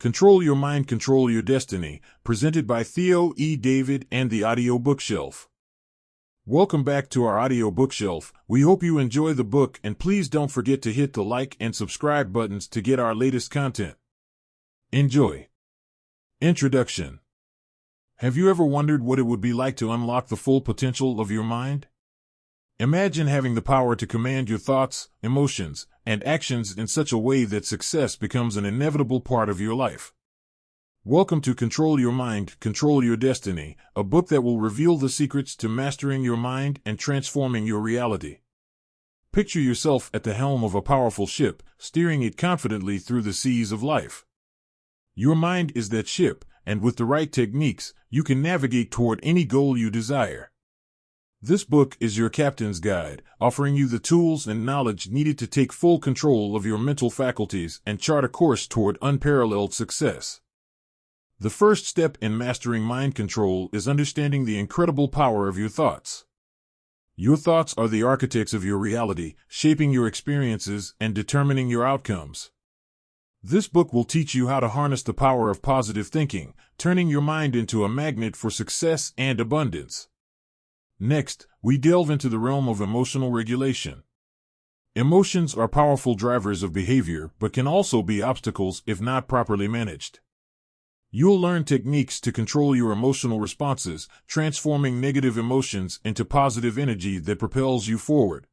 Control Your Mind, Control Your Destiny, presented by Theo E. David and the Audiobook Shelf. Welcome back to our Audiobook Shelf. We hope you enjoy the book, and please don't forget to hit the like and subscribe buttons to get our latest content. Enjoy. Introduction. Have you ever wondered what it would be like to unlock the full potential of your mind? Imagine having the power to command your thoughts, emotions, and actions in such a way that success becomes an inevitable part of your life. Welcome to Control Your Mind, Control Your Destiny, a book that will reveal the secrets to mastering your mind and transforming your reality. Picture yourself at the helm of a powerful ship, steering it confidently through the seas of life. Your mind is that ship, and with the right techniques, you can navigate toward any goal you desire. This book is your captain's guide, offering you the tools and knowledge needed to take full control of your mental faculties and chart a course toward unparalleled success. The first step in mastering mind control is understanding the incredible power of your thoughts. Your thoughts are the architects of your reality, shaping your experiences and determining your outcomes. This book will teach you how to harness the power of positive thinking, turning your mind into a magnet for success and abundance. Next, we delve into the realm of emotional regulation. Emotions are powerful drivers of behavior, but can also be obstacles if not properly managed. You'll learn techniques to control your emotional responses, transforming negative emotions into positive energy that propels you forward.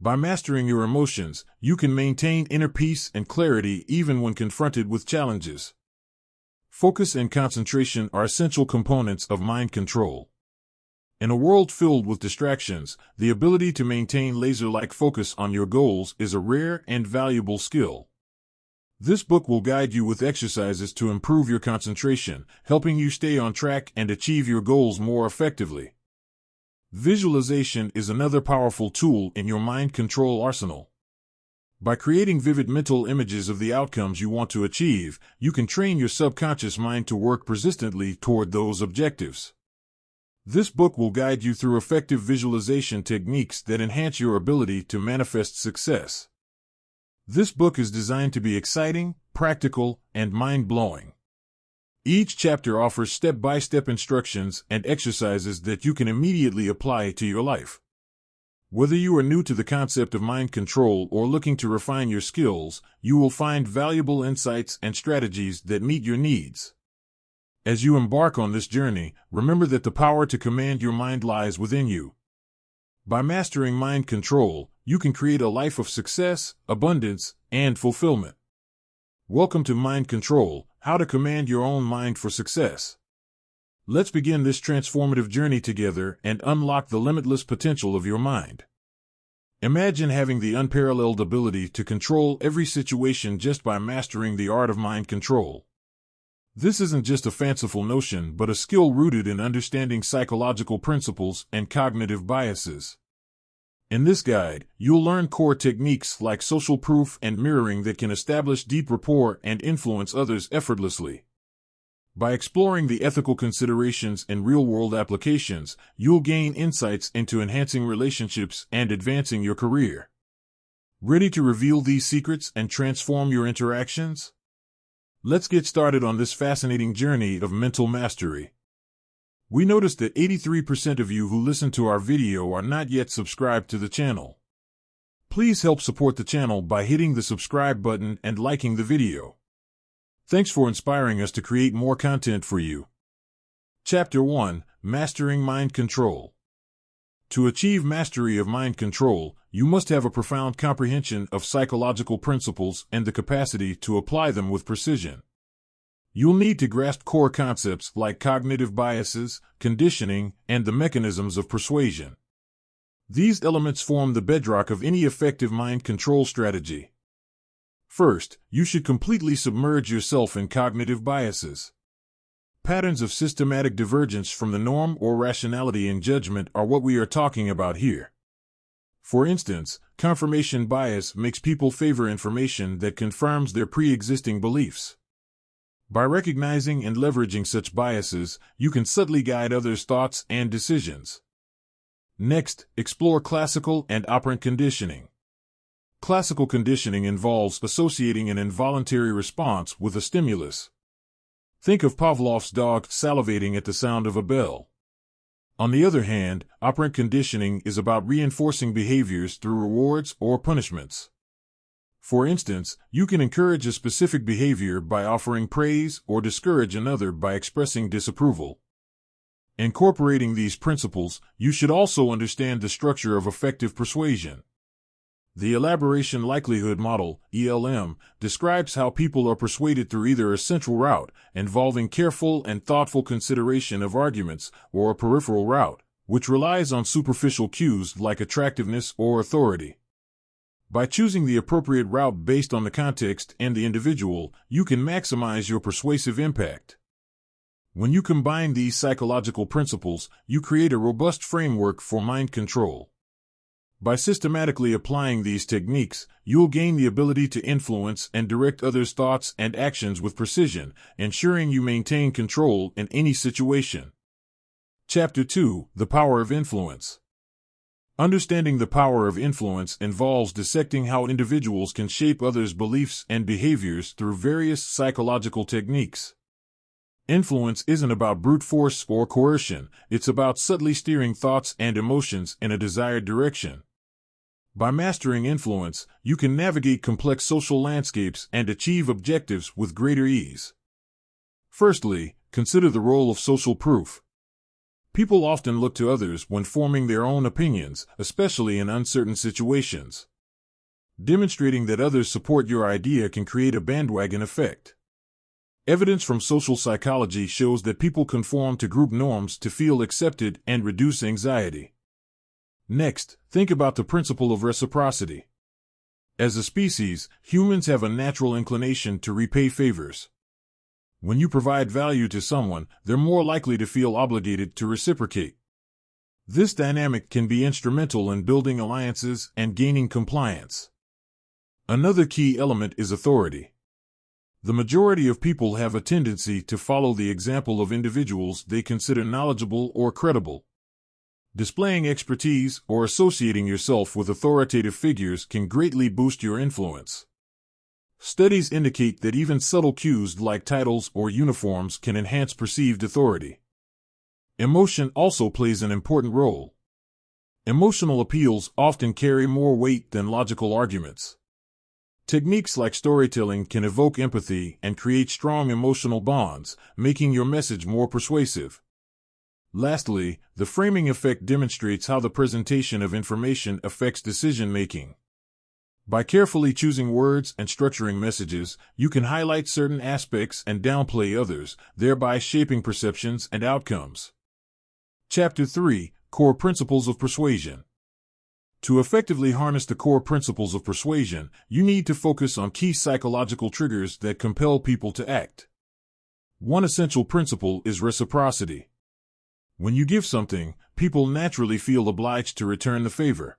By mastering your emotions, you can maintain inner peace and clarity even when confronted with challenges. Focus and concentration are essential components of mind control. In a world filled with distractions, the ability to maintain laser-like focus on your goals is a rare and valuable skill. This book will guide you with exercises to improve your concentration, helping you stay on track and achieve your goals more effectively. Visualization is another powerful tool in your mind control arsenal. By creating vivid mental images of the outcomes you want to achieve, you can train your subconscious mind to work persistently toward those objectives. This book will guide you through effective visualization techniques that enhance your ability to manifest success. This book is designed to be exciting, practical, and mind-blowing. Each chapter offers step-by-step instructions and exercises that you can immediately apply to your life. Whether you are new to the concept of mind control or looking to refine your skills, you will find valuable insights and strategies that meet your needs. As you embark on this journey, remember that the power to command your mind lies within you. By mastering mind control, you can create a life of success, abundance, and fulfillment. Welcome to Mind Control, How to Command Your Own Mind for Success. Let's begin this transformative journey together and unlock the limitless potential of your mind. Imagine having the unparalleled ability to control every situation just by mastering the art of mind control. This isn't just a fanciful notion, but a skill rooted in understanding psychological principles and cognitive biases. In this guide, you'll learn core techniques like social proof and mirroring that can establish deep rapport and influence others effortlessly. By exploring the ethical considerations and real-world applications, you'll gain insights into enhancing relationships and advancing your career. Ready to reveal these secrets and transform your interactions? Let's get started on this fascinating journey of mental mastery. We noticed that 83% of you who listen to our video are not yet subscribed to the channel. Please help support the channel by hitting the subscribe button and liking the video. Thanks for inspiring us to create more content for you. Chapter 1: Mastering Mind Control. To achieve mastery of mind control, you must have a profound comprehension of psychological principles and the capacity to apply them with precision. You'll need to grasp core concepts like cognitive biases, conditioning, and the mechanisms of persuasion. These elements form the bedrock of any effective mind control strategy. First, you should completely submerge yourself in cognitive biases. Patterns of systematic divergence from the norm or rationality in judgment are what we are talking about here. For instance, confirmation bias makes people favor information that confirms their pre-existing beliefs. By recognizing and leveraging such biases, you can subtly guide others' thoughts and decisions. Next, explore classical and operant conditioning. Classical conditioning involves associating an involuntary response with a stimulus. Think of Pavlov's dog salivating at the sound of a bell. On the other hand, operant conditioning is about reinforcing behaviors through rewards or punishments. For instance, you can encourage a specific behavior by offering praise or discourage another by expressing disapproval. Incorporating these principles, you should also understand the structure of effective persuasion. The elaboration likelihood model, ELM, describes how people are persuaded through either a central route, involving careful and thoughtful consideration of arguments, or a peripheral route, which relies on superficial cues like attractiveness or authority. By choosing the appropriate route based on the context and the individual, you can maximize your persuasive impact. When you combine these psychological principles, you create a robust framework for mind control. By systematically applying these techniques, you'll gain the ability to influence and direct others' thoughts and actions with precision, ensuring you maintain control in any situation. Chapter 2: The Power of Influence. Understanding the power of influence involves dissecting how individuals can shape others' beliefs and behaviors through various psychological techniques. Influence isn't about brute force or coercion, it's about subtly steering thoughts and emotions in a desired direction. By mastering influence, you can navigate complex social landscapes and achieve objectives with greater ease. Firstly, consider the role of social proof. People often look to others when forming their own opinions, especially in uncertain situations. Demonstrating that others support your idea can create a bandwagon effect. Evidence from social psychology shows that people conform to group norms to feel accepted and reduce anxiety. Next, think about the principle of reciprocity. As a species, humans have a natural inclination to repay favors. When you provide value to someone, they're more likely to feel obligated to reciprocate. This dynamic can be instrumental in building alliances and gaining compliance. Another key element is authority. The majority of people have a tendency to follow the example of individuals they consider knowledgeable or credible. Displaying expertise or associating yourself with authoritative figures can greatly boost your influence. Studies indicate that even subtle cues like titles or uniforms can enhance perceived authority. Emotion also plays an important role. Emotional appeals often carry more weight than logical arguments. Techniques like storytelling can evoke empathy and create strong emotional bonds, making your message more persuasive. Lastly, the framing effect demonstrates how the presentation of information affects decision-making. By carefully choosing words and structuring messages, you can highlight certain aspects and downplay others, thereby shaping perceptions and outcomes. Chapter 3: Core Principles of Persuasion. To effectively harness the core principles of persuasion, you need to focus on key psychological triggers that compel people to act. One essential principle is reciprocity. When you give something, people naturally feel obliged to return the favor.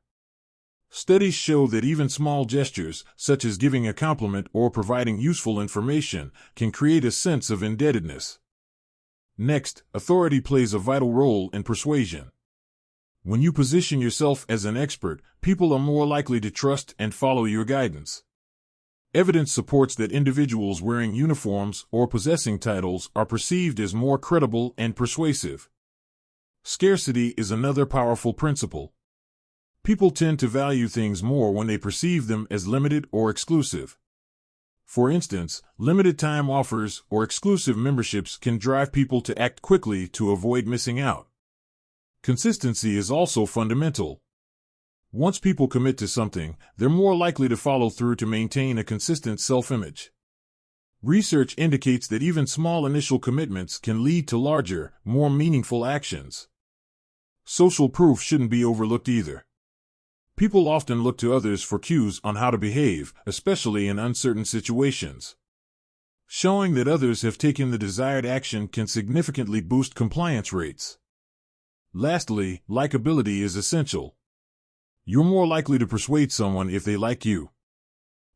Studies show that even small gestures, such as giving a compliment or providing useful information, can create a sense of indebtedness. Next, authority plays a vital role in persuasion. When you position yourself as an expert, people are more likely to trust and follow your guidance. Evidence supports that individuals wearing uniforms or possessing titles are perceived as more credible and persuasive. Scarcity is another powerful principle. People tend to value things more when they perceive them as limited or exclusive. For instance, limited time offers or exclusive memberships can drive people to act quickly to avoid missing out. Consistency is also fundamental. Once people commit to something, they're more likely to follow through to maintain a consistent self-image. Research indicates that even small initial commitments can lead to larger, more meaningful actions. Social proof shouldn't be overlooked either. People often look to others for cues on how to behave, especially in uncertain situations. Showing that others have taken the desired action can significantly boost compliance rates. Lastly, likability is essential. You're more likely to persuade someone if they like you.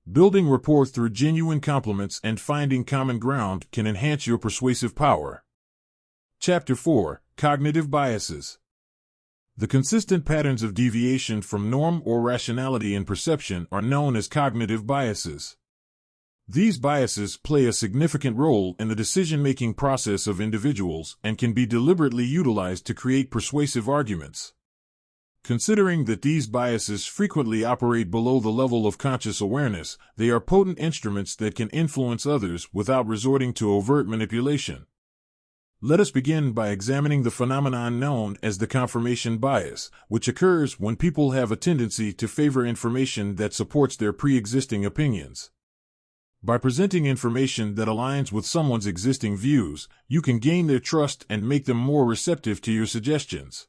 Building rapport through genuine compliments and finding common ground can enhance your persuasive power. Chapter 4: Cognitive Biases. The consistent patterns of deviation from norm or rationality in perception are known as cognitive biases. These biases play a significant role in the decision-making process of individuals and can be deliberately utilized to create persuasive arguments. Considering that these biases frequently operate below the level of conscious awareness, they are potent instruments that can influence others without resorting to overt manipulation. Let us begin by examining the phenomenon known as the confirmation bias, which occurs when people have a tendency to favor information that supports their pre-existing opinions. By presenting information that aligns with someone's existing views, you can gain their trust and make them more receptive to your suggestions.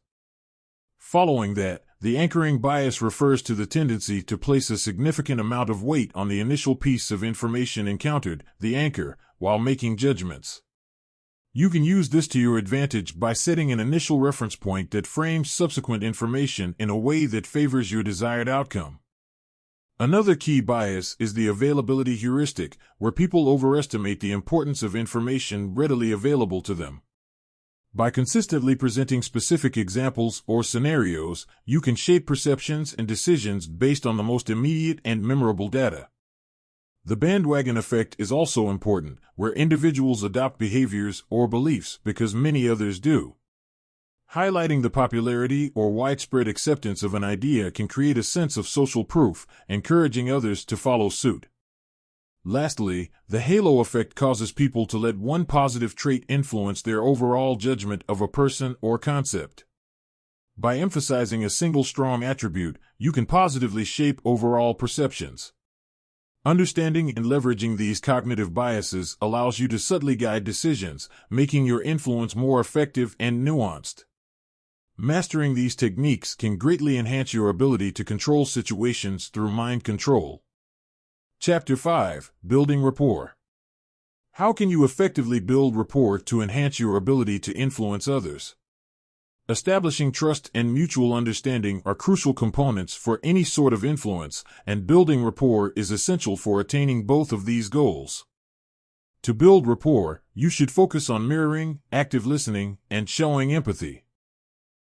Following that, the anchoring bias refers to the tendency to place a significant amount of weight on the initial piece of information encountered, the anchor, while making judgments. You can use this to your advantage by setting an initial reference point that frames subsequent information in a way that favors your desired outcome. Another key bias is the availability heuristic, where people overestimate the importance of information readily available to them. By consistently presenting specific examples or scenarios, you can shape perceptions and decisions based on the most immediate and memorable data. The bandwagon effect is also important, where individuals adopt behaviors or beliefs because many others do. Highlighting the popularity or widespread acceptance of an idea can create a sense of social proof, encouraging others to follow suit. Lastly, the halo effect causes people to let one positive trait influence their overall judgment of a person or concept. By emphasizing a single strong attribute, you can positively shape overall perceptions. Understanding and leveraging these cognitive biases allows you to subtly guide decisions, making your influence more effective and nuanced. Mastering these techniques can greatly enhance your ability to control situations through mind control. Chapter 5: Building Rapport. How can you effectively build rapport to enhance your ability to influence others? Establishing trust and mutual understanding are crucial components for any sort of influence, and building rapport is essential for attaining both of these goals. To build rapport, you should focus on mirroring, active listening, and showing empathy.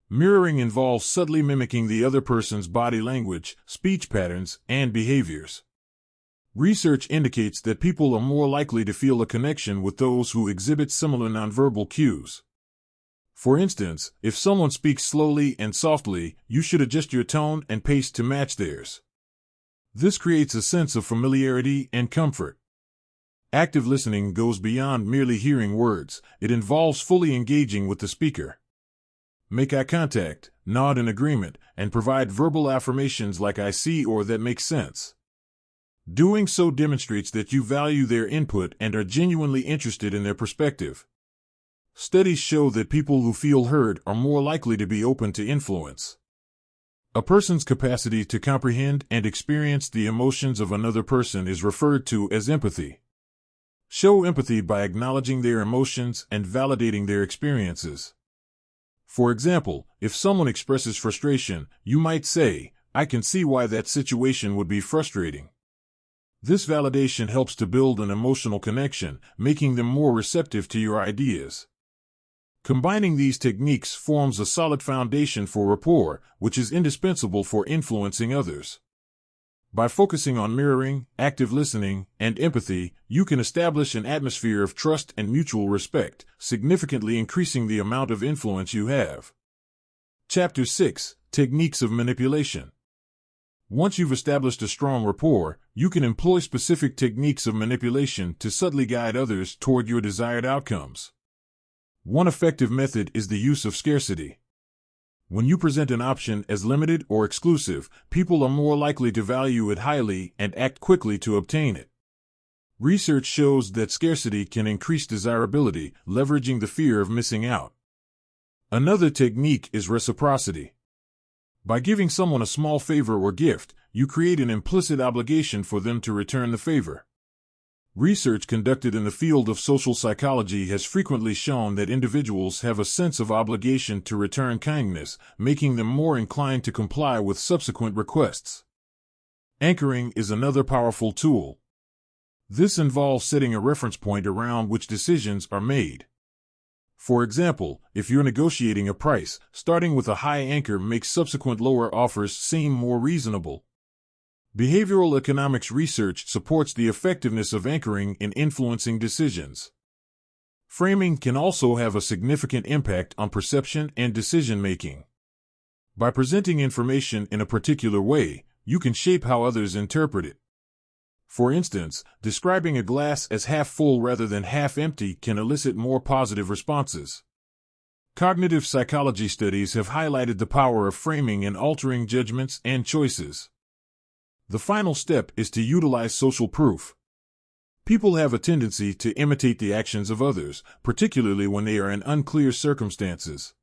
Mirroring involves subtly mimicking the other person's body language, speech patterns, and behaviors. Research indicates that people are more likely to feel a connection with those who exhibit similar nonverbal cues. For instance, if someone speaks slowly and softly, you should adjust your tone and pace to match theirs. This creates a sense of familiarity and comfort. Active listening goes beyond merely hearing words. It involves fully engaging with the speaker. Make eye contact, nod in agreement, and provide verbal affirmations like "I see" or "that makes sense." Doing so demonstrates that you value their input and are genuinely interested in their perspective. Studies show that people who feel heard are more likely to be open to influence. A person's capacity to comprehend and experience the emotions of another person is referred to as empathy. Show empathy by acknowledging their emotions and validating their experiences. For example, if someone expresses frustration, you might say, "I can see why that situation would be frustrating." This validation helps to build an emotional connection, making them more receptive to your ideas. Combining these techniques forms a solid foundation for rapport, which is indispensable for influencing others. By focusing on mirroring, active listening, and empathy, you can establish an atmosphere of trust and mutual respect, significantly increasing the amount of influence you have. Chapter 6: Techniques of Manipulation. Once you've established a strong rapport, you can employ specific techniques of manipulation to subtly guide others toward your desired outcomes. One effective method is the use of scarcity. When you present an option as limited or exclusive, people are more likely to value it highly and act quickly to obtain it. Research shows that scarcity can increase desirability, leveraging the fear of missing out. Another technique is reciprocity. By giving someone a small favor or gift, you create an implicit obligation for them to return the favor. Research conducted in the field of social psychology has frequently shown that individuals have a sense of obligation to return kindness, making them more inclined to comply with subsequent requests. Anchoring is another powerful tool. This involves setting a reference point around which decisions are made. For example, if you're negotiating a price, starting with a high anchor makes subsequent lower offers seem more reasonable. Behavioral economics research supports the effectiveness of anchoring in influencing decisions. Framing can also have a significant impact on perception and decision-making. By presenting information in a particular way, you can shape how others interpret it. For instance, describing a glass as half full rather than half empty can elicit more positive responses. Cognitive psychology studies have highlighted the power of framing in altering judgments and choices. The final step is to utilize social proof. People have a tendency to imitate the actions of others, particularly when they are in unclear circumstances.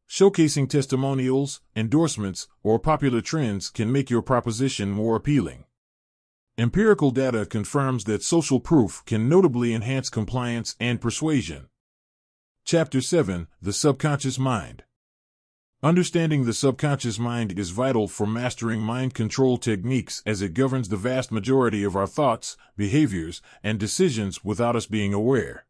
Showcasing testimonials, endorsements, or popular trends can make your proposition more appealing. Empirical data confirms that social proof can notably enhance compliance and persuasion. Chapter 7: The Subconscious Mind. Understanding the subconscious mind is vital for mastering mind control techniques, as it governs the vast majority of our thoughts, behaviors, and decisions without us being aware.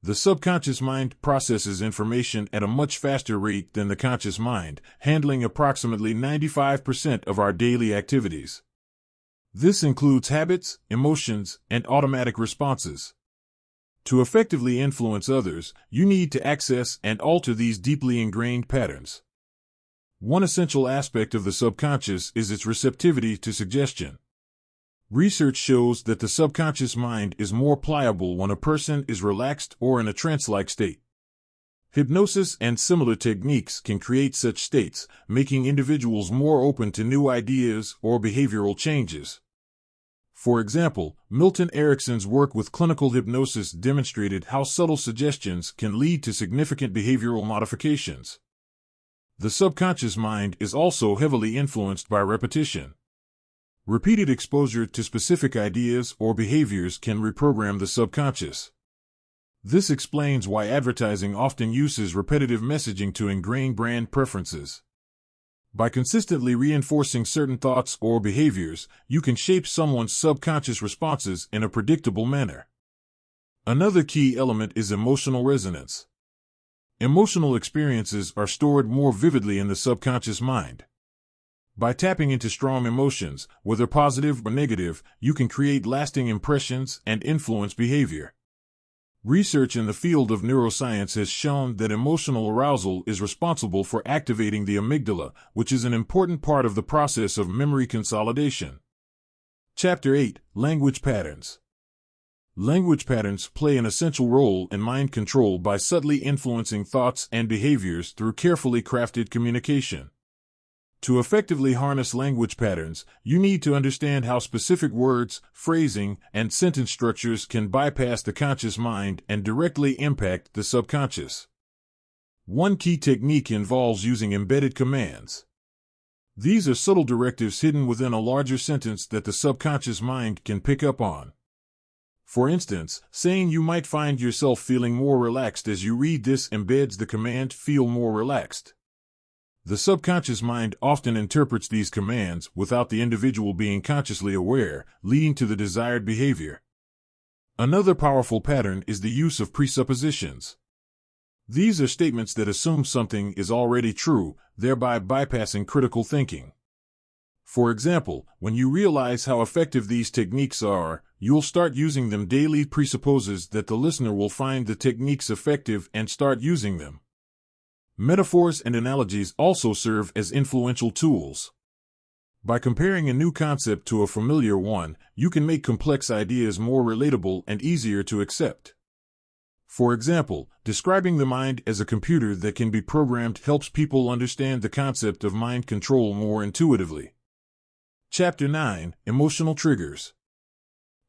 The subconscious mind processes information at a much faster rate than the conscious mind, handling approximately 95% of our daily activities. This includes habits, emotions, and automatic responses. To effectively influence others, you need to access and alter these deeply ingrained patterns. One essential aspect of the subconscious is its receptivity to suggestion. Research shows that the subconscious mind is more pliable when a person is relaxed or in a trance-like state. Hypnosis and similar techniques can create such states, making individuals more open to new ideas or behavioral changes. For example, Milton Erickson's work with clinical hypnosis demonstrated how subtle suggestions can lead to significant behavioral modifications. The subconscious mind is also heavily influenced by repetition. Repeated exposure to specific ideas or behaviors can reprogram the subconscious. This explains why advertising often uses repetitive messaging to ingrain brand preferences. By consistently reinforcing certain thoughts or behaviors, you can shape someone's subconscious responses in a predictable manner. Another key element is emotional resonance. Emotional experiences are stored more vividly in the subconscious mind. By tapping into strong emotions, whether positive or negative, you can create lasting impressions and influence behavior. Research in the field of neuroscience has shown that emotional arousal is responsible for activating the amygdala, which is an important part of the process of memory consolidation. Chapter 8: Language Patterns. Language patterns play an essential role in mind control by subtly influencing thoughts and behaviors through carefully crafted communication. To effectively harness language patterns, you need to understand how specific words, phrasing, and sentence structures can bypass the conscious mind and directly impact the subconscious. One key technique involves using embedded commands. These are subtle directives hidden within a larger sentence that the subconscious mind can pick up on. For instance, saying "you might find yourself feeling more relaxed as you read this" embeds the command "feel more relaxed." The subconscious mind often interprets these commands without the individual being consciously aware, leading to the desired behavior. Another powerful pattern is the use of presuppositions. These are statements that assume something is already true, thereby bypassing critical thinking. For example, when you realize how effective these techniques are, you'll start using them daily. Presupposes that the listener will find the techniques effective and start using them. Metaphors and analogies also serve as influential tools. By comparing a new concept to a familiar one, you can make complex ideas more relatable and easier to accept. For example, describing the mind as a computer that can be programmed helps people understand the concept of mind control more intuitively. Chapter 9: Emotional Triggers.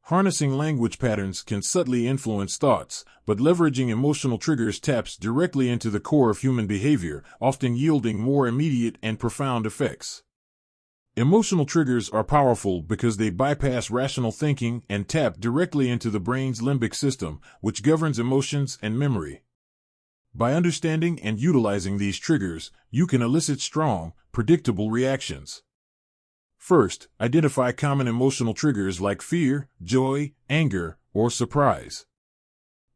Harnessing language patterns can subtly influence thoughts, but leveraging emotional triggers taps directly into the core of human behavior, often yielding more immediate and profound effects. Emotional triggers are powerful because they bypass rational thinking and tap directly into the brain's limbic system, which governs emotions and memory. By understanding and utilizing these triggers, you can elicit strong, predictable reactions. First, identify common emotional triggers like fear, joy, anger, or surprise.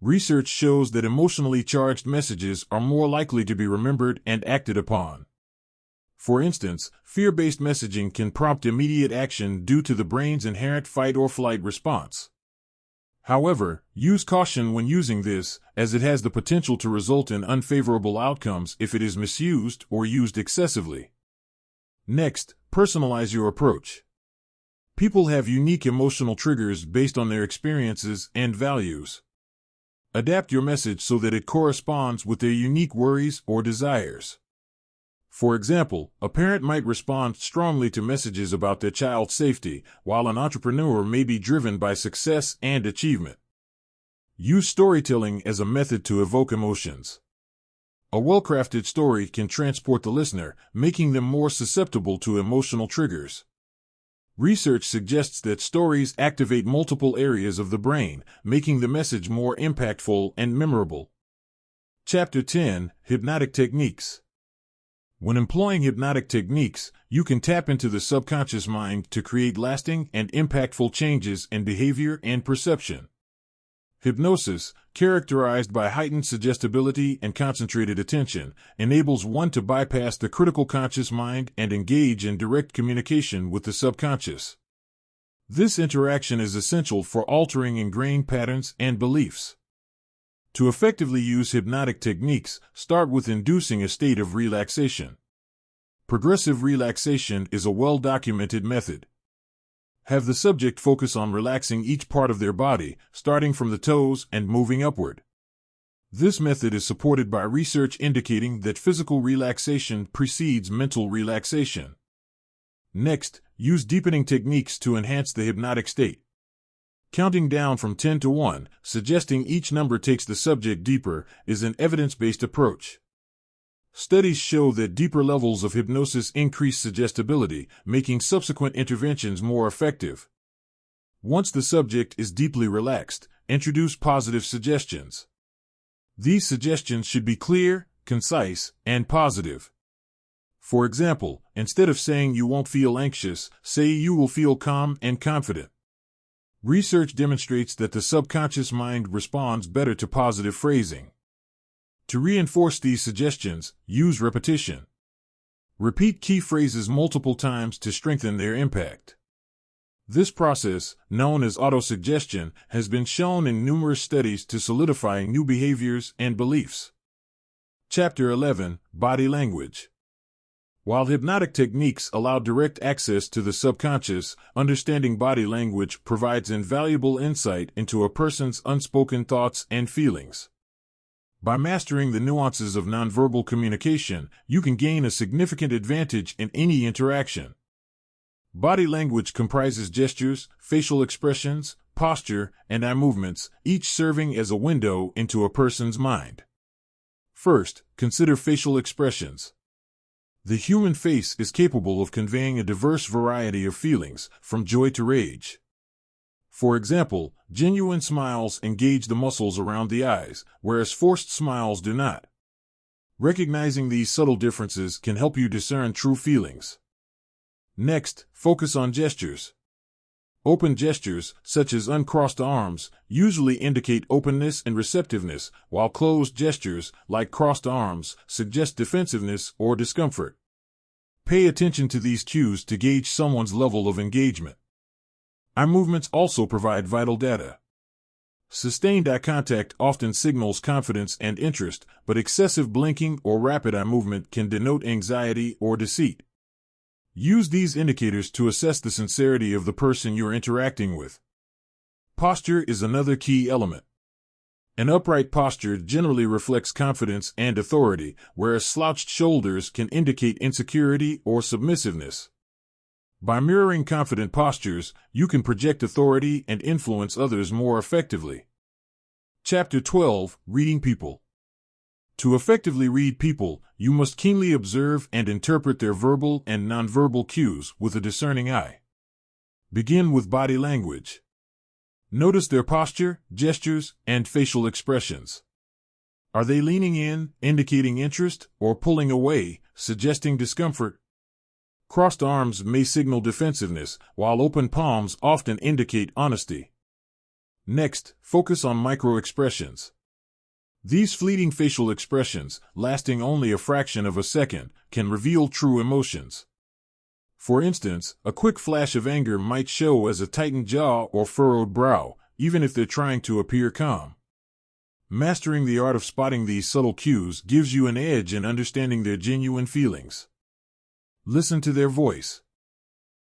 Research shows that emotionally charged messages are more likely to be remembered and acted upon. For instance, fear-based messaging can prompt immediate action due to the brain's inherent fight-or-flight response. However, use caution when using this, as it has the potential to result in unfavorable outcomes if it is misused or used excessively. Next, personalize your approach. People have unique emotional triggers based on their experiences and values. Adapt your message so that it corresponds with their unique worries or desires. For example, a parent might respond strongly to messages about their child's safety, while an entrepreneur may be driven by success and achievement. Use storytelling as a method to evoke emotions. A well-crafted story can transport the listener, making them more susceptible to emotional triggers. Research suggests that stories activate multiple areas of the brain, making the message more impactful and memorable. Chapter 10: Hypnotic Techniques. When employing hypnotic techniques, you can tap into the subconscious mind to create lasting and impactful changes in behavior and perception. Hypnosis, characterized by heightened suggestibility and concentrated attention, enables one to bypass the critical conscious mind and engage in direct communication with the subconscious. This interaction is essential for altering ingrained patterns and beliefs. To effectively use hypnotic techniques, start with inducing a state of relaxation. Progressive relaxation is a well-documented method. Have the subject focus on relaxing each part of their body, starting from the toes and moving upward. This method is supported by research indicating that physical relaxation precedes mental relaxation. Next, use deepening techniques to enhance the hypnotic state. Counting down from 10 to 1, suggesting each number takes the subject deeper, is an evidence-based approach. Studies show that deeper levels of hypnosis increase suggestibility, making subsequent interventions more effective. Once the subject is deeply relaxed, introduce positive suggestions. These suggestions should be clear, concise, and positive. For example, instead of saying you won't feel anxious, say you will feel calm and confident. Research demonstrates that the subconscious mind responds better to positive phrasing. To reinforce these suggestions, use repetition. Repeat key phrases multiple times to strengthen their impact. This process, known as autosuggestion, has been shown in numerous studies to solidify new behaviors and beliefs. Chapter 11: Body Language. While hypnotic techniques allow direct access to the subconscious, understanding body language provides invaluable insight into a person's unspoken thoughts and feelings. By mastering the nuances of nonverbal communication, you can gain a significant advantage in any interaction. Body language comprises gestures, facial expressions, posture, and eye movements, each serving as a window into a person's mind. First, consider facial expressions. The human face is capable of conveying a diverse variety of feelings, from joy to rage. For example, genuine smiles engage the muscles around the eyes, whereas forced smiles do not. Recognizing these subtle differences can help you discern true feelings. Next, focus on gestures. Open gestures, such as uncrossed arms, usually indicate openness and receptiveness, while closed gestures, like crossed arms, suggest defensiveness or discomfort. Pay attention to these cues to gauge someone's level of engagement. Eye movements also provide vital data. Sustained eye contact often signals confidence and interest, but excessive blinking or rapid eye movement can denote anxiety or deceit. Use these indicators to assess the sincerity of the person you're interacting with. Posture is another key element. An upright posture generally reflects confidence and authority, whereas slouched shoulders can indicate insecurity or submissiveness. By mirroring confident postures, you can project authority and influence others more effectively. Chapter 12: Reading People. To effectively read people, you must keenly observe and interpret their verbal and nonverbal cues with a discerning eye. Begin with body language. Notice their posture, gestures, and facial expressions. Are they leaning in, indicating interest, or pulling away, suggesting discomfort? Crossed arms may signal defensiveness, while open palms often indicate honesty. Next, focus on micro-expressions. These fleeting facial expressions, lasting only a fraction of a second, can reveal true emotions. For instance, a quick flash of anger might show as a tightened jaw or furrowed brow, even if they're trying to appear calm. Mastering the art of spotting these subtle cues gives you an edge in understanding their genuine feelings. Listen to their voice.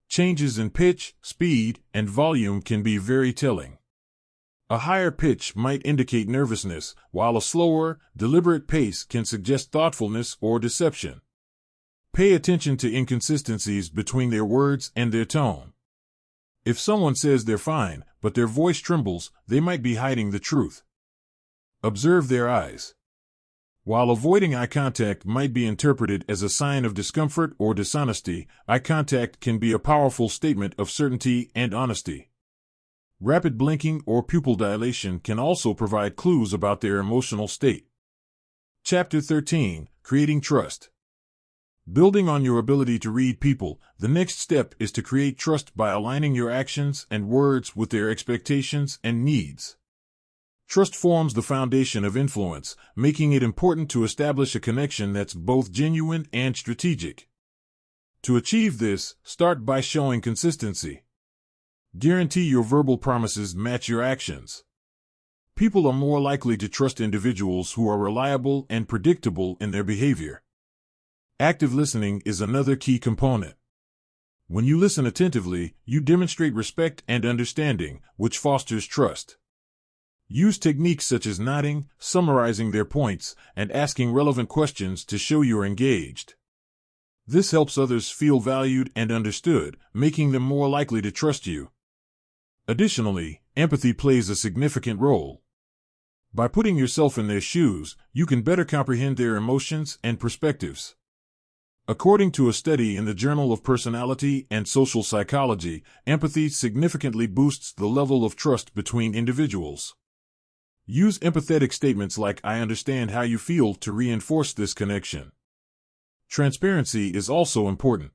Changes in pitch, speed, and volume can be very telling. A higher pitch might indicate nervousness, while a slower, deliberate pace can suggest thoughtfulness or deception. Pay attention to inconsistencies between their words and their tone. If someone says they're fine, but their voice trembles, they might be hiding the truth. Observe their eyes. While avoiding eye contact might be interpreted as a sign of discomfort or dishonesty, eye contact can be a powerful statement of certainty and honesty. Rapid blinking or pupil dilation can also provide clues about their emotional state. Chapter 13: Creating Trust. Building on your ability to read people, the next step is to create trust by aligning your actions and words with their expectations and needs. Trust forms the foundation of influence, making it important to establish a connection that's both genuine and strategic. To achieve this, start by showing consistency. Guarantee your verbal promises match your actions. People are more likely to trust individuals who are reliable and predictable in their behavior. Active listening is another key component. When you listen attentively, you demonstrate respect and understanding, which fosters trust. Use techniques such as nodding, summarizing their points, and asking relevant questions to show you're engaged. This helps others feel valued and understood, making them more likely to trust you. Additionally, empathy plays a significant role. By putting yourself in their shoes, you can better comprehend their emotions and perspectives. According to a study in the Journal of Personality and Social Psychology, empathy significantly boosts the level of trust between individuals. Use empathetic statements like "I understand how you feel" to reinforce this connection. Transparency is also important.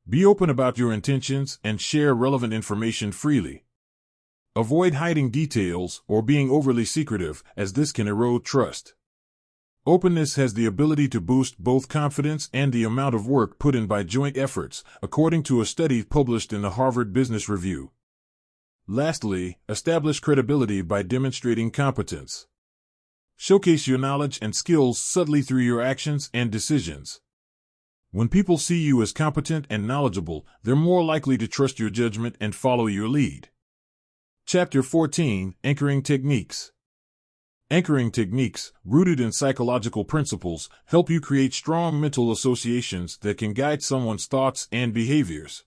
Be open about your intentions and share relevant information freely. Avoid hiding details or being overly secretive, as this can erode trust. Openness has the ability to boost both confidence and the amount of work put in by joint efforts, according to a study published in the Harvard Business Review. Lastly, establish credibility by demonstrating competence. Showcase your knowledge and skills subtly through your actions and decisions. When people see you as competent and knowledgeable, they're more likely to trust your judgment and follow your lead. Chapter 14: Anchoring Techniques. Anchoring techniques, rooted in psychological principles, help you create strong mental associations that can guide someone's thoughts and behaviors.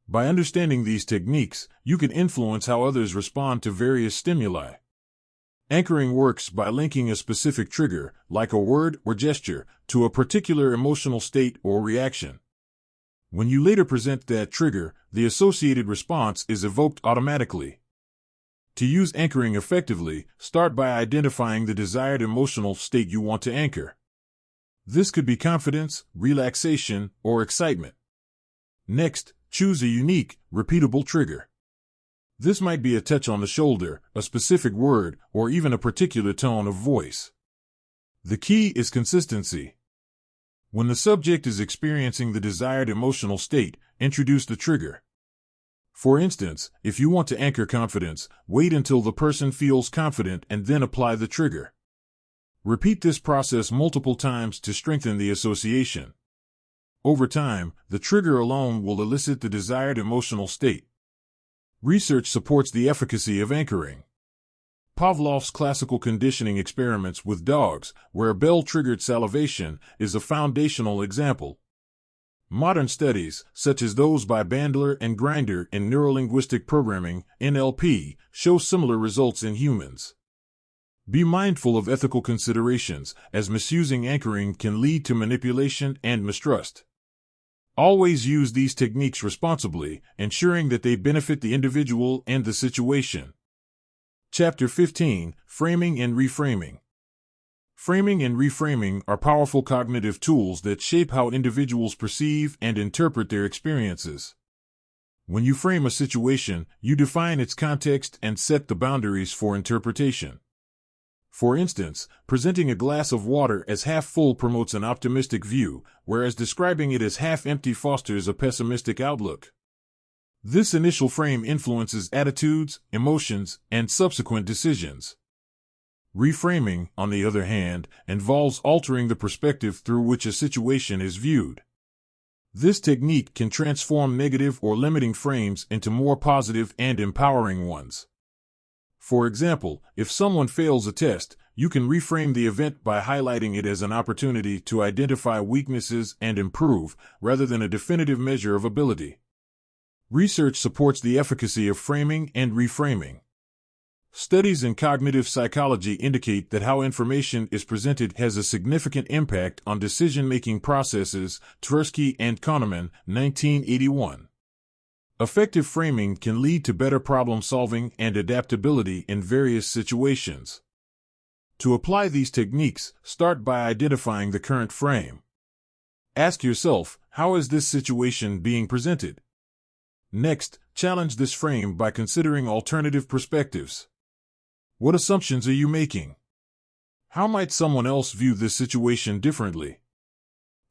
By understanding these techniques, you can influence how others respond to various stimuli. Anchoring works by linking a specific trigger, like a word or gesture, to a particular emotional state or reaction. When you later present that trigger, the associated response is evoked automatically. To use anchoring effectively, start by identifying the desired emotional state you want to anchor. This could be confidence, relaxation, or excitement. Next, choose a unique, repeatable trigger. This might be a touch on the shoulder, a specific word, or even a particular tone of voice. The key is consistency. When the subject is experiencing the desired emotional state, introduce the trigger. For instance, if you want to anchor confidence, wait until the person feels confident and then apply the trigger. Repeat this process multiple times to strengthen the association. Over time, the trigger alone will elicit the desired emotional state. Research supports the efficacy of anchoring. Pavlov's classical conditioning experiments with dogs, where a bell-triggered salivation, is a foundational example. Modern studies, such as those by Bandler and Grinder in neurolinguistic programming, NLP, show similar results in humans. Be mindful of ethical considerations, as misusing anchoring can lead to manipulation and mistrust. Always use these techniques responsibly, ensuring that they benefit the individual and the situation. Chapter 15: Framing and Reframing. Framing and reframing are powerful cognitive tools that shape how individuals perceive and interpret their experiences. When you frame a situation, you define its context and set the boundaries for interpretation. For instance, presenting a glass of water as half full promotes an optimistic view, whereas describing it as half empty fosters a pessimistic outlook. This initial frame influences attitudes, emotions, and subsequent decisions. Reframing, on the other hand, involves altering the perspective through which a situation is viewed. This technique can transform negative or limiting frames into more positive and empowering ones. For example, if someone fails a test, you can reframe the event by highlighting it as an opportunity to identify weaknesses and improve, rather than a definitive measure of ability. Research supports the efficacy of framing and reframing. Studies in cognitive psychology indicate that how information is presented has a significant impact on decision-making processes. Tversky and Kahneman, 1981. Effective framing can lead to better problem-solving and adaptability in various situations. To apply these techniques, start by identifying the current frame. Ask yourself, how is this situation being presented? Next, challenge this frame by considering alternative perspectives. What assumptions are you making? How might someone else view this situation differently?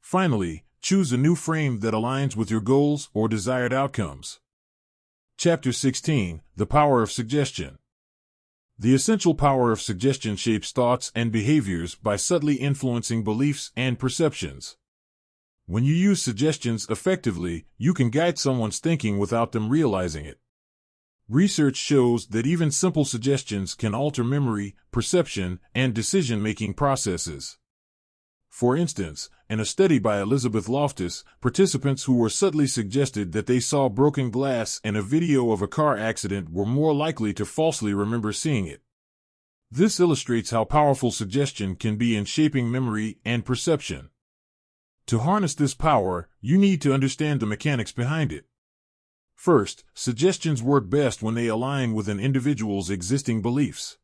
Finally, choose a new frame that aligns with your goals or desired outcomes. Chapter 16: The Power of Suggestion. The essential power of suggestion shapes thoughts and behaviors by subtly influencing beliefs and perceptions. When you use suggestions effectively, you can guide someone's thinking without them realizing it. Research shows that even simple suggestions can alter memory, perception, and decision-making processes. For instance, in a study by Elizabeth Loftus, participants who were subtly suggested that they saw broken glass in a video of a car accident were more likely to falsely remember seeing it. This illustrates how powerful suggestion can be in shaping memory and perception. To harness this power, you need to understand the mechanics behind it. First, suggestions work best when they align with an individual's existing beliefs.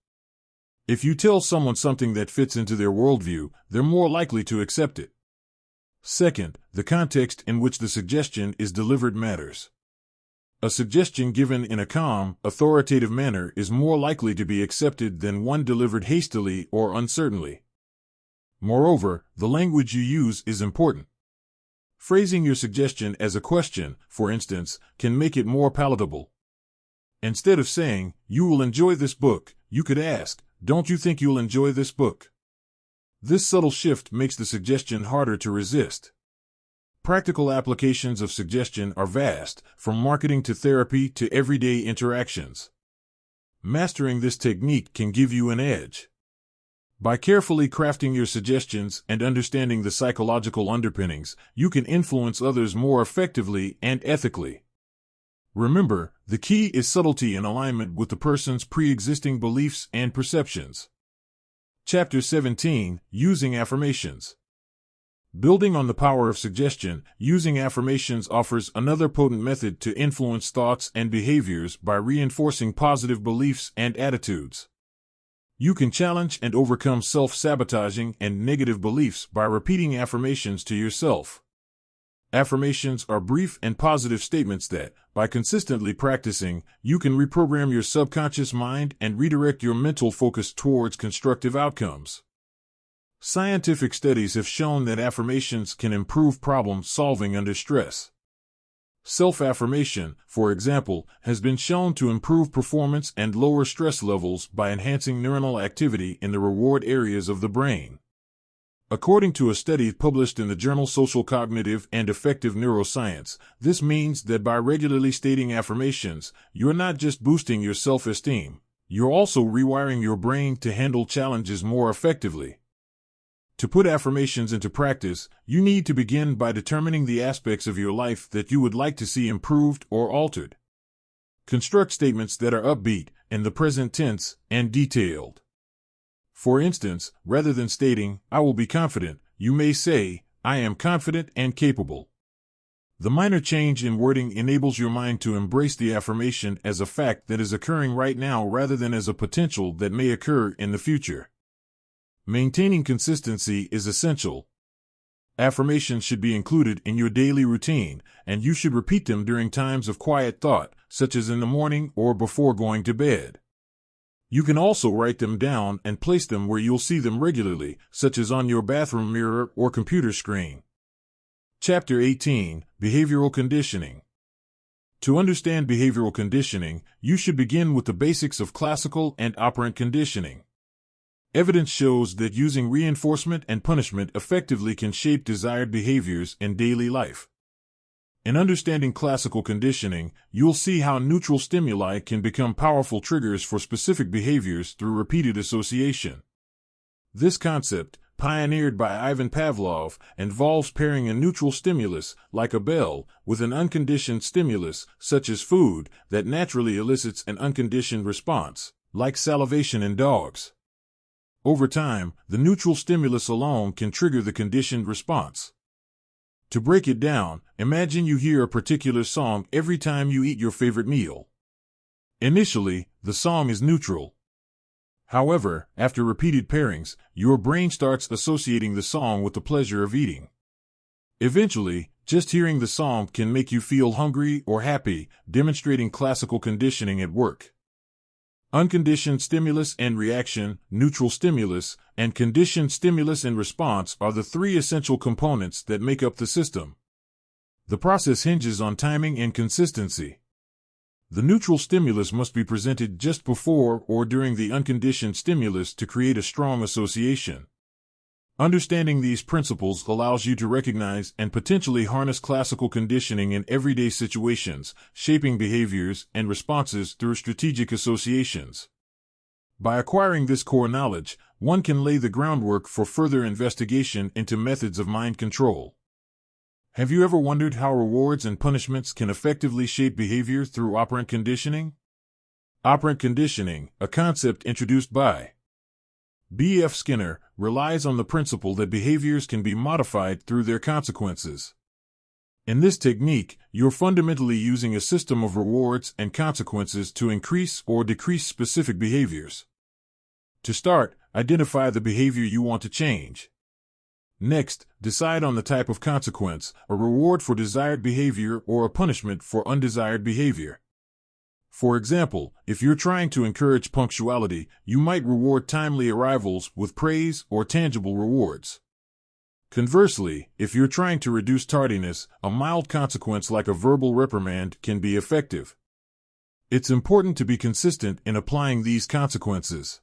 If you tell someone something that fits into their worldview, they're more likely to accept it. Second, the context in which the suggestion is delivered matters. A suggestion given in a calm, authoritative manner is more likely to be accepted than one delivered hastily or uncertainly. Moreover, the language you use is important. Phrasing your suggestion as a question, for instance, can make it more palatable. Instead of saying, "You will enjoy this book," you could ask, "Don't you think you'll enjoy this book?" This subtle shift makes the suggestion harder to resist. Practical applications of suggestion are vast, from marketing to therapy to everyday interactions. Mastering this technique can give you an edge. By carefully crafting your suggestions and understanding the psychological underpinnings, you can influence others more effectively and ethically. Remember, the key is subtlety and alignment with the person's pre-existing beliefs and perceptions. Chapter 17: Using Affirmations. Building on the power of suggestion, using affirmations offers another potent method to influence thoughts and behaviors by reinforcing positive beliefs and attitudes. You can challenge and overcome self-sabotaging and negative beliefs by repeating affirmations to yourself. Affirmations are brief and positive statements that, by consistently practicing, you can reprogram your subconscious mind and redirect your mental focus towards constructive outcomes. Scientific studies have shown that affirmations can improve problem solving under stress. Self-affirmation, for example, has been shown to improve performance and lower stress levels by enhancing neuronal activity in the reward areas of the brain. According to a study published in the journal Social Cognitive and Affective Neuroscience, this means that by regularly stating affirmations, you're not just boosting your self-esteem, you're also rewiring your brain to handle challenges more effectively. To put affirmations into practice, you need to begin by determining the aspects of your life that you would like to see improved or altered. Construct statements that are upbeat, in the present tense, and detailed. For instance, rather than stating, "I will be confident," you may say, "I am confident and capable." The minor change in wording enables your mind to embrace the affirmation as a fact that is occurring right now rather than as a potential that may occur in the future. Maintaining consistency is essential. Affirmations should be included in your daily routine, and you should repeat them during times of quiet thought, such as in the morning or before going to bed. You can also write them down and place them where you'll see them regularly, such as on your bathroom mirror or computer screen. Chapter 18: Behavioral Conditioning. To understand behavioral conditioning, you should begin with the basics of classical and operant conditioning. Evidence shows that using reinforcement and punishment effectively can shape desired behaviors in daily life. In understanding classical conditioning, you'll see how neutral stimuli can become powerful triggers for specific behaviors through repeated association. This concept, pioneered by Ivan Pavlov, involves pairing a neutral stimulus, like a bell, with an unconditioned stimulus, such as food, that naturally elicits an unconditioned response, like salivation in dogs. Over time, the neutral stimulus alone can trigger the conditioned response. To break it down, imagine you hear a particular song every time you eat your favorite meal. Initially, the song is neutral. However, after repeated pairings, your brain starts associating the song with the pleasure of eating. Eventually, just hearing the song can make you feel hungry or happy, demonstrating classical conditioning at work. Unconditioned stimulus and reaction, neutral stimulus, and conditioned stimulus and response are the three essential components that make up the system. The process hinges on timing and consistency. The neutral stimulus must be presented just before or during the unconditioned stimulus to create a strong association. Understanding these principles allows you to recognize and potentially harness classical conditioning in everyday situations, shaping behaviors and responses through strategic associations. By acquiring this core knowledge, one can lay the groundwork for further investigation into methods of mind control. Have you ever wondered how rewards and punishments can effectively shape behavior through operant conditioning? Operant conditioning, a concept introduced by B.F. Skinner, relies on the principle that behaviors can be modified through their consequences. In this technique, you're fundamentally using a system of rewards and consequences to increase or decrease specific behaviors. To start, identify the behavior you want to change. Next, decide on the type of consequence, a reward for desired behavior or a punishment for undesired behavior. For example, if you're trying to encourage punctuality, you might reward timely arrivals with praise or tangible rewards. Conversely, if you're trying to reduce tardiness, a mild consequence like a verbal reprimand can be effective. It's important to be consistent in applying these consequences.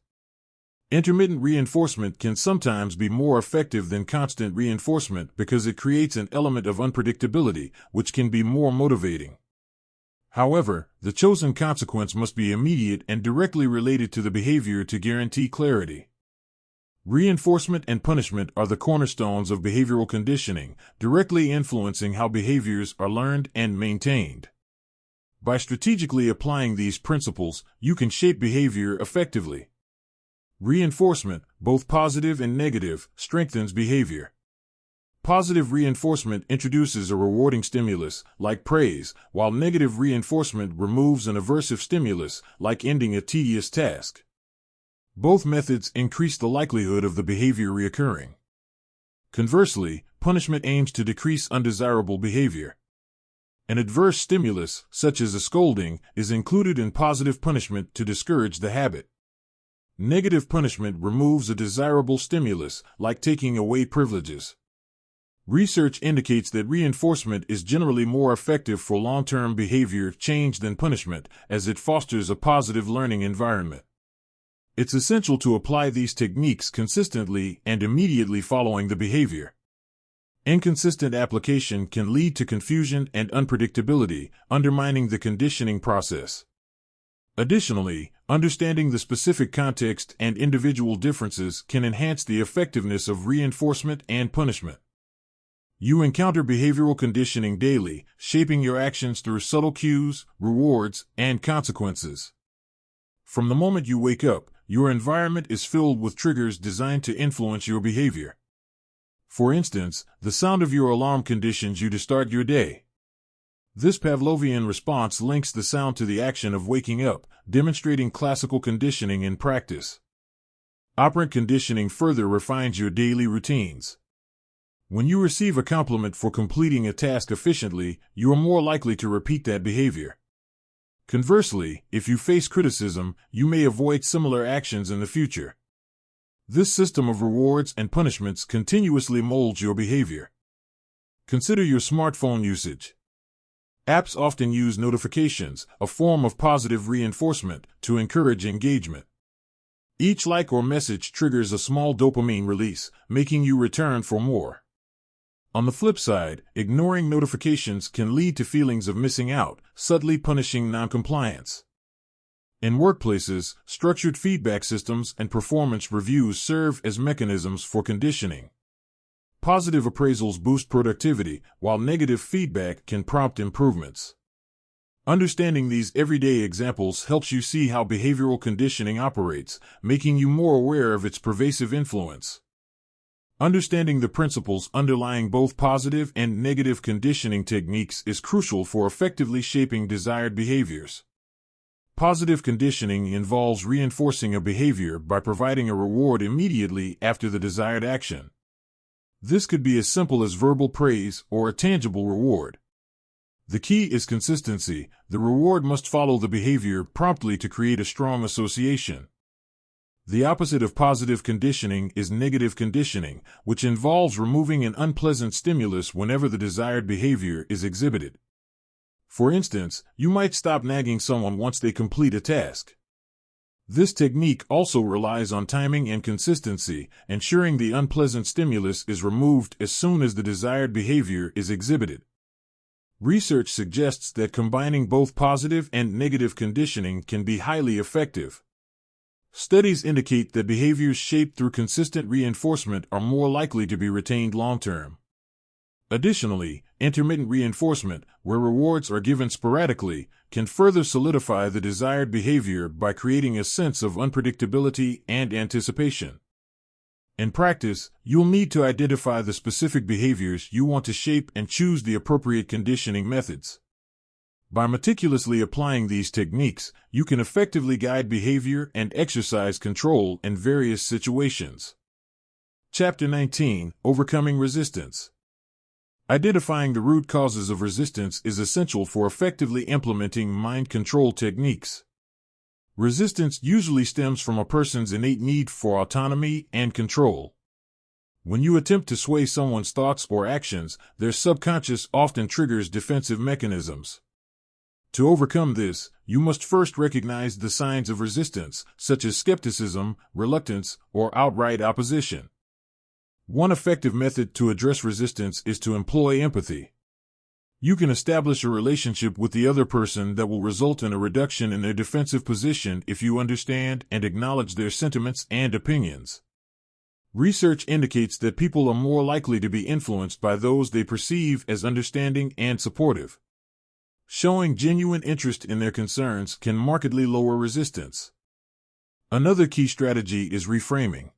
Intermittent reinforcement can sometimes be more effective than constant reinforcement because it creates an element of unpredictability, which can be more motivating. However, the chosen consequence must be immediate and directly related to the behavior to guarantee clarity. Reinforcement and punishment are the cornerstones of behavioral conditioning, directly influencing how behaviors are learned and maintained. By strategically applying these principles, you can shape behavior effectively. Reinforcement, both positive and negative, strengthens behavior. Positive reinforcement introduces a rewarding stimulus, like praise, while negative reinforcement removes an aversive stimulus, like ending a tedious task. Both methods increase the likelihood of the behavior reoccurring. Conversely, punishment aims to decrease undesirable behavior. An adverse stimulus, such as a scolding, is included in positive punishment to discourage the habit. Negative punishment removes a desirable stimulus, like taking away privileges. Research indicates that reinforcement is generally more effective for long-term behavior change than punishment, as it fosters a positive learning environment. It's essential to apply these techniques consistently and immediately following the behavior. Inconsistent application can lead to confusion and unpredictability, undermining the conditioning process. Additionally, understanding the specific context and individual differences can enhance the effectiveness of reinforcement and punishment. You encounter behavioral conditioning daily, shaping your actions through subtle cues, rewards, and consequences. From the moment you wake up, your environment is filled with triggers designed to influence your behavior. For instance, the sound of your alarm conditions you to start your day. This Pavlovian response links the sound to the action of waking up, demonstrating classical conditioning in practice. Operant conditioning further refines your daily routines. When you receive a compliment for completing a task efficiently, you are more likely to repeat that behavior. Conversely, if you face criticism, you may avoid similar actions in the future. This system of rewards and punishments continuously molds your behavior. Consider your smartphone usage. Apps often use notifications, a form of positive reinforcement, to encourage engagement. Each like or message triggers a small dopamine release, making you return for more. On the flip side, ignoring notifications can lead to feelings of missing out, subtly punishing noncompliance. In workplaces, structured feedback systems and performance reviews serve as mechanisms for conditioning. Positive appraisals boost productivity, while negative feedback can prompt improvements. Understanding these everyday examples helps you see how behavioral conditioning operates, making you more aware of its pervasive influence. Understanding the principles underlying both positive and negative conditioning techniques is crucial for effectively shaping desired behaviors. Positive conditioning involves reinforcing a behavior by providing a reward immediately after the desired action. This could be as simple as verbal praise or a tangible reward. The key is consistency. The reward must follow the behavior promptly to create a strong association. The opposite of positive conditioning is negative conditioning, which involves removing an unpleasant stimulus whenever the desired behavior is exhibited. For instance, you might stop nagging someone once they complete a task. This technique also relies on timing and consistency, ensuring the unpleasant stimulus is removed as soon as the desired behavior is exhibited. Research suggests that combining both positive and negative conditioning can be highly effective. Studies indicate that behaviors shaped through consistent reinforcement are more likely to be retained long-term. Additionally, intermittent reinforcement, where rewards are given sporadically, can further solidify the desired behavior by creating a sense of unpredictability and anticipation. In practice, you'll need to identify the specific behaviors you want to shape and choose the appropriate conditioning methods. By meticulously applying these techniques, you can effectively guide behavior and exercise control in various situations. Chapter 19: Overcoming Resistance. Identifying the root causes of resistance is essential for effectively implementing mind control techniques. Resistance usually stems from a person's innate need for autonomy and control. When you attempt to sway someone's thoughts or actions, their subconscious often triggers defensive mechanisms. To overcome this, you must first recognize the signs of resistance, such as skepticism, reluctance, or outright opposition. One effective method to address resistance is to employ empathy. You can establish a relationship with the other person that will result in a reduction in their defensive position if you understand and acknowledge their sentiments and opinions. Research indicates that people are more likely to be influenced by those they perceive as understanding and supportive. Showing genuine interest in their concerns can markedly lower resistance. Another key strategy is reframing.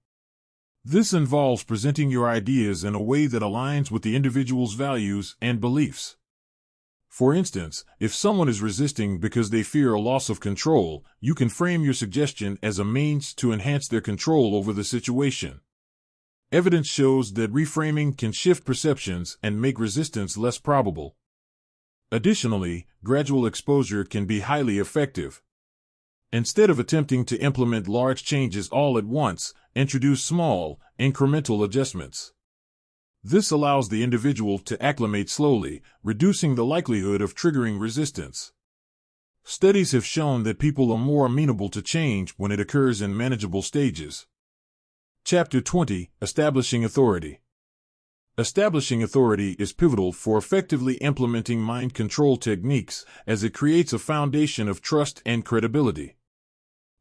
This involves presenting your ideas in a way that aligns with the individual's values and beliefs. For instance, if someone is resisting because they fear a loss of control, you can frame your suggestion as a means to enhance their control over the situation. Evidence shows that reframing can shift perceptions and make resistance less probable. Additionally, gradual exposure can be highly effective. Instead of attempting to implement large changes all at once, introduce small, incremental adjustments. This allows the individual to acclimate slowly, reducing the likelihood of triggering resistance. Studies have shown that people are more amenable to change when it occurs in manageable stages. Chapter 20: Establishing Authority. Establishing authority is pivotal for effectively implementing mind control techniques, as it creates a foundation of trust and credibility.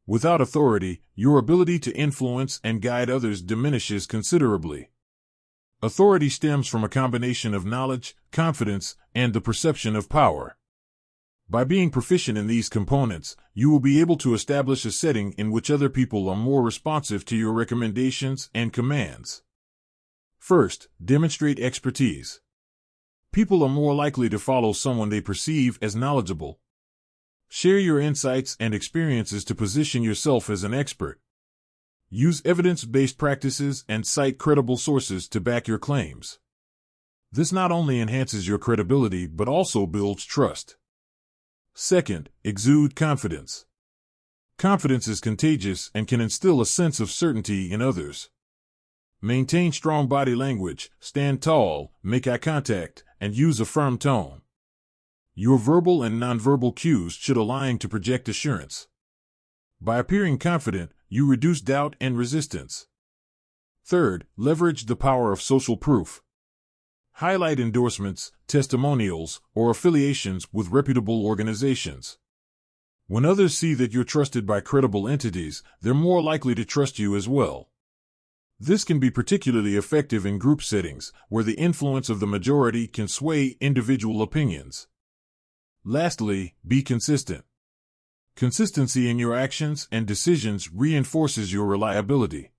Without authority, your ability to influence and guide others diminishes considerably. Authority stems from a combination of knowledge, confidence, and the perception of power. By being proficient in these components, you will be able to establish a setting in which other people are more responsive to your recommendations and commands. First, demonstrate expertise. People are more likely to follow someone they perceive as knowledgeable. Share your insights and experiences to position yourself as an expert. Use evidence-based practices and cite credible sources to back your claims. This not only enhances your credibility but also builds trust. Second, exude confidence. Confidence is contagious and can instill a sense of certainty in others. Maintain strong body language, stand tall, make eye contact, and use a firm tone. Your verbal and nonverbal cues should align to project assurance. By appearing confident, you reduce doubt and resistance. Third, leverage the power of social proof. Highlight endorsements, testimonials, or affiliations with reputable organizations. When others see that you're trusted by credible entities, they're more likely to trust you as well. This can be particularly effective in group settings, where the influence of the majority can sway individual opinions. Lastly, be consistent. Consistency in your actions and decisions reinforces your reliability.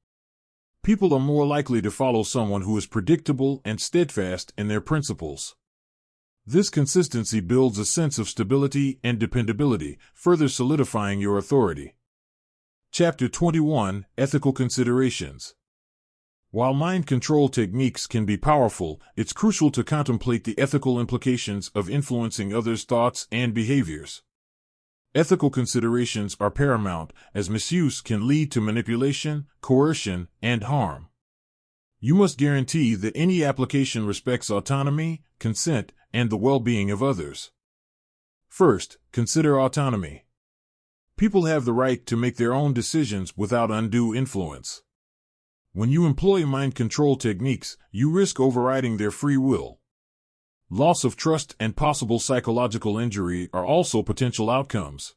People are more likely to follow someone who is predictable and steadfast in their principles. This consistency builds a sense of stability and dependability, further solidifying your authority. Chapter 21: Ethical Considerations. While mind control techniques can be powerful, it's crucial to contemplate the ethical implications of influencing others' thoughts and behaviors. Ethical considerations are paramount, as misuse can lead to manipulation, coercion, and harm. You must guarantee that any application respects autonomy, consent, and the well-being of others. First, consider autonomy. People have the right to make their own decisions without undue influence. When you employ mind control techniques, you risk overriding their free will. Loss of trust and possible psychological injury are also potential outcomes.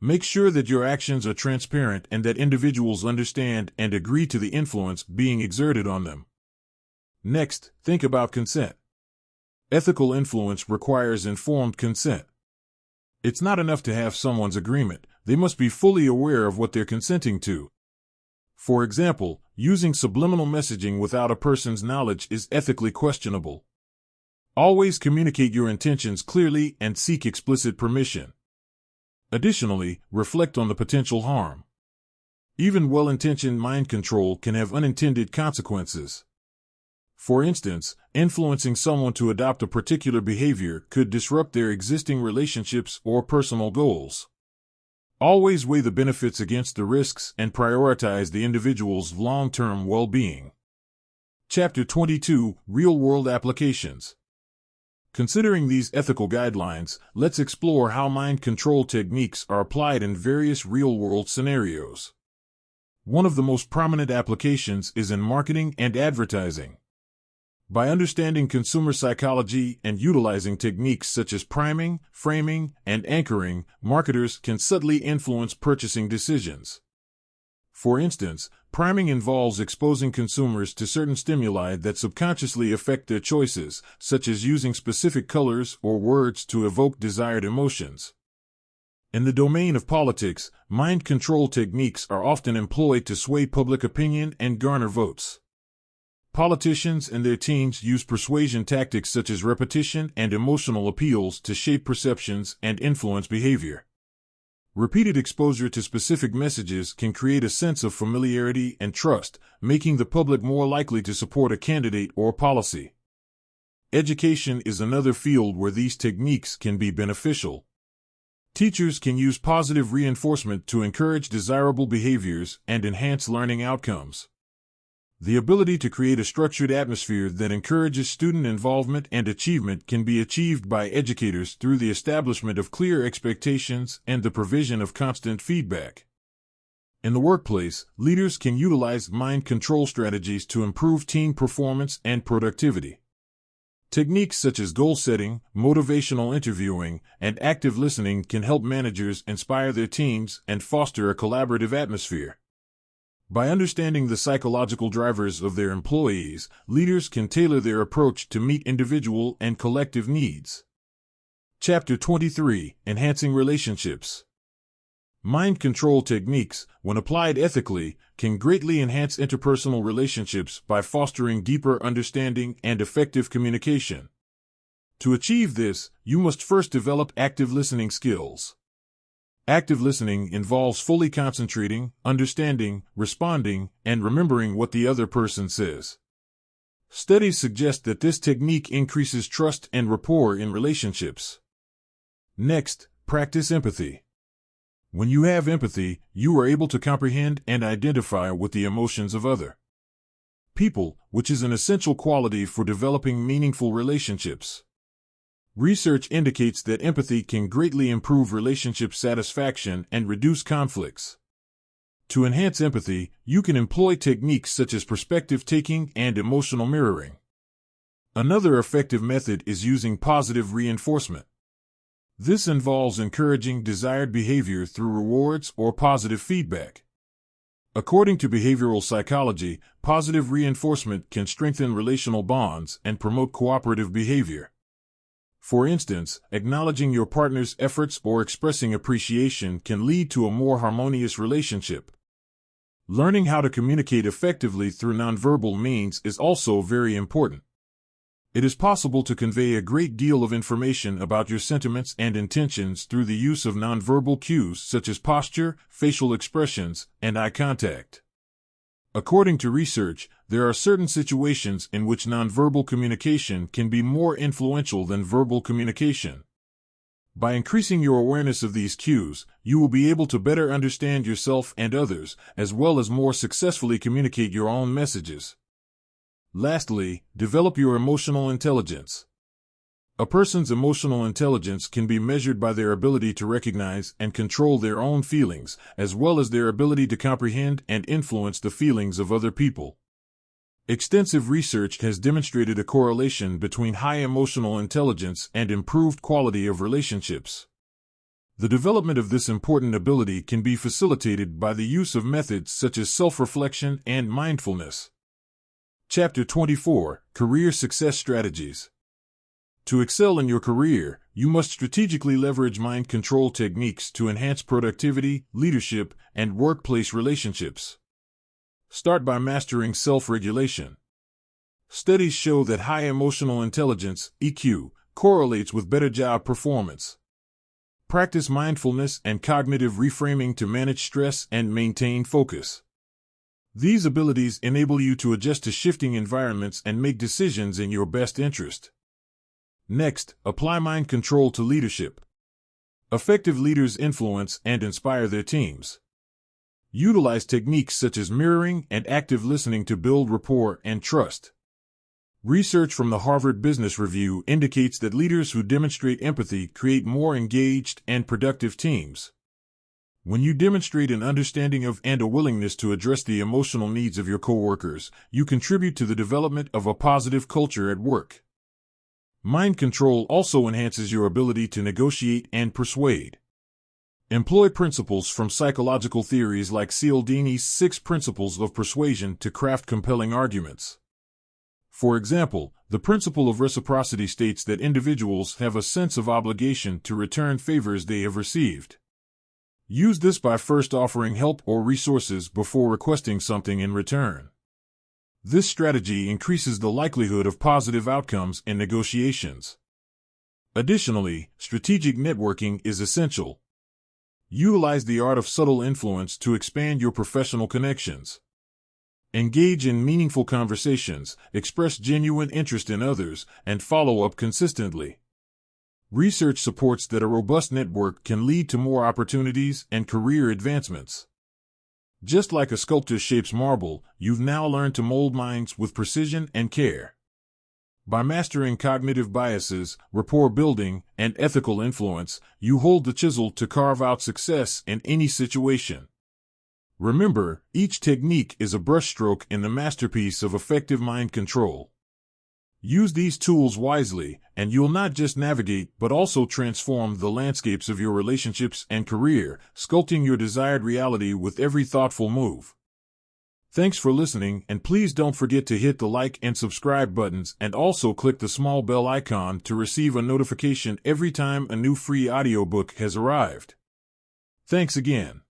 Make sure that your actions are transparent and that individuals understand and agree to the influence being exerted on them. Next, think about consent. Ethical influence requires informed consent. It's not enough to have someone's agreement, they must be fully aware of what they're consenting to. For example, using subliminal messaging without a person's knowledge is ethically questionable. Always communicate your intentions clearly and seek explicit permission. Additionally, reflect on the potential harm. Even well-intentioned mind control can have unintended consequences. For instance, influencing someone to adopt a particular behavior could disrupt their existing relationships or personal goals. Always weigh the benefits against the risks and prioritize the individual's long-term well-being. Chapter 22: Real-World Applications. Considering these ethical guidelines, let's explore how mind control techniques are applied in various real-world scenarios. One of the most prominent applications is in marketing and advertising. By understanding consumer psychology and utilizing techniques such as priming, framing, and anchoring, marketers can subtly influence purchasing decisions. For instance, priming involves exposing consumers to certain stimuli that subconsciously affect their choices, such as using specific colors or words to evoke desired emotions. In the domain of politics, mind control techniques are often employed to sway public opinion and garner votes. Politicians and their teams use persuasion tactics such as repetition and emotional appeals to shape perceptions and influence behavior. Repeated exposure to specific messages can create a sense of familiarity and trust, making the public more likely to support a candidate or policy. Education is another field where these techniques can be beneficial. Teachers can use positive reinforcement to encourage desirable behaviors and enhance learning outcomes. The ability to create a structured atmosphere that encourages student involvement and achievement can be achieved by educators through the establishment of clear expectations and the provision of constant feedback. In the workplace, leaders can utilize mind control strategies to improve team performance and productivity. Techniques such as goal setting, motivational interviewing, and active listening can help managers inspire their teams and foster a collaborative atmosphere. By understanding the psychological drivers of their employees, leaders can tailor their approach to meet individual and collective needs. Chapter 23: Enhancing Relationships. Mind control techniques, when applied ethically, can greatly enhance interpersonal relationships by fostering deeper understanding and effective communication. To achieve this, you must first develop active listening skills. Active listening involves fully concentrating, understanding, responding, and remembering what the other person says. Studies suggest that this technique increases trust and rapport in relationships. Next, practice empathy. When you have empathy, you are able to comprehend and identify with the emotions of other people, which is an essential quality for developing meaningful relationships. Research indicates that empathy can greatly improve relationship satisfaction and reduce conflicts. To enhance empathy, you can employ techniques such as perspective taking and emotional mirroring. Another effective method is using positive reinforcement. This involves encouraging desired behavior through rewards or positive feedback. According to behavioral psychology, positive reinforcement can strengthen relational bonds and promote cooperative behavior. For instance, acknowledging your partner's efforts or expressing appreciation can lead to a more harmonious relationship. Learning how to communicate effectively through nonverbal means is also very important. It is possible to convey a great deal of information about your sentiments and intentions through the use of nonverbal cues such as posture, facial expressions, and eye contact. According to research, there are certain situations in which nonverbal communication can be more influential than verbal communication. By increasing your awareness of these cues, you will be able to better understand yourself and others, as well as more successfully communicate your own messages. Lastly, develop your emotional intelligence. A person's emotional intelligence can be measured by their ability to recognize and control their own feelings, as well as their ability to comprehend and influence the feelings of other people. Extensive research has demonstrated a correlation between high emotional intelligence and improved quality of relationships. The development of this important ability can be facilitated by the use of methods such as self-reflection and mindfulness. Chapter 24: Career Success Strategies. To excel in your career, you must strategically leverage mind control techniques to enhance productivity, leadership, and workplace relationships. Start by mastering self-regulation. Studies show that high emotional intelligence, EQ, correlates with better job performance. Practice mindfulness and cognitive reframing to manage stress and maintain focus. These abilities enable you to adjust to shifting environments and make decisions in your best interest. Next, apply mind control to leadership. Effective leaders influence and inspire their teams. Utilize techniques such as mirroring and active listening to build rapport and trust. Research from the Harvard Business Review indicates that leaders who demonstrate empathy create more engaged and productive teams. When you demonstrate an understanding of and a willingness to address the emotional needs of your coworkers, you contribute to the development of a positive culture at work. Mind control also enhances your ability to negotiate and persuade. Employ principles from psychological theories like Cialdini's 6 principles of persuasion to craft compelling arguments. For example, the principle of reciprocity states that individuals have a sense of obligation to return favors they have received. Use this by first offering help or resources before requesting something in return. This strategy increases the likelihood of positive outcomes in negotiations. Additionally, strategic networking is essential. Utilize the art of subtle influence to expand your professional connections. Engage in meaningful conversations, express genuine interest in others, and follow up consistently. Research supports that a robust network can lead to more opportunities and career advancements. Just like a sculptor shapes marble, you've now learned to mold minds with precision and care. By mastering cognitive biases, rapport building, and ethical influence, you hold the chisel to carve out success in any situation. Remember, each technique is a brushstroke in the masterpiece of effective mind control. Use these tools wisely, and you'll not just navigate but also transform the landscapes of your relationships and career, sculpting your desired reality with every thoughtful move. Thanks for listening, and please don't forget to hit the like and subscribe buttons and also click the small bell icon to receive a notification every time a new free audiobook has arrived. Thanks again.